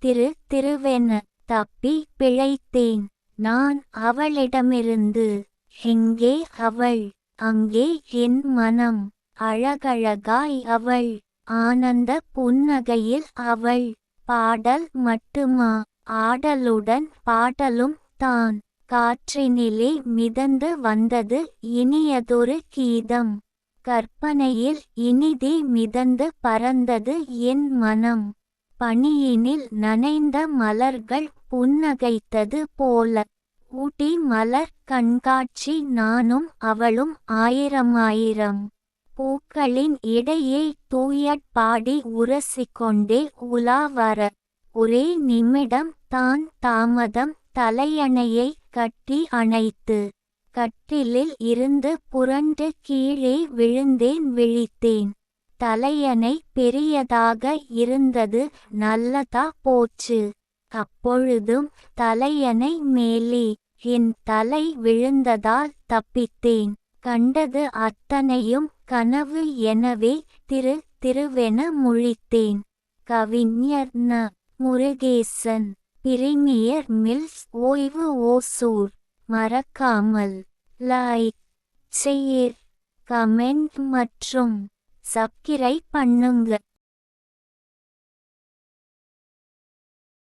திருவென தப்பி பிழைத்தேன் நான் அவளிடமிருந்து. எங்கே அவள்? அங்கே என் மனம். அழகழகாய் அவள். ஆனந்த புன்னகையில் அவள். பாடல் மட்டுமா? ஆடலுடன் பாடலும் தான். காற்றினிலே மிதந்து வந்தது இனியதொரு கீதம். கற்பனையில் இனிதே மிதந்து பறந்தது என் மனம். பனியினில் நனைந்த மலர்கள் புன்னகைத்தது போல. ஊட்டி மலர் கண்காட்சி நானும் அவளும் ஆயிரமாயிரம். பூக்களின் இடையே தூயட் பாடி உரசிக்கொண்டே உலாவர. ஒரே நிமிடம் தான் தாமதம் தலையணையை கட்டி அணைத்து. கட்டிலில் இருந்து புரண்டு கீழே விழுந்தேன் விழித்தேன். தலையணை பெரியதாக இருந்தது நல்லதா போச்சு. அப்பொழுதும் தலையணை மேலே என் தலை விழுந்ததால் தப்பித்தேன். கண்டது அத்தனையும் கனவு எனவே திருவென முழித்தேன். கவிஞர் ந. முருகேசன். பிரிமியர் மில்ஸ் ஓய்வு ஓசூர். மறக்காமல் லைக், ஷேர், கமெண்ட் மற்றும் சப்ஸ்கிரைப் பண்ணுங்க.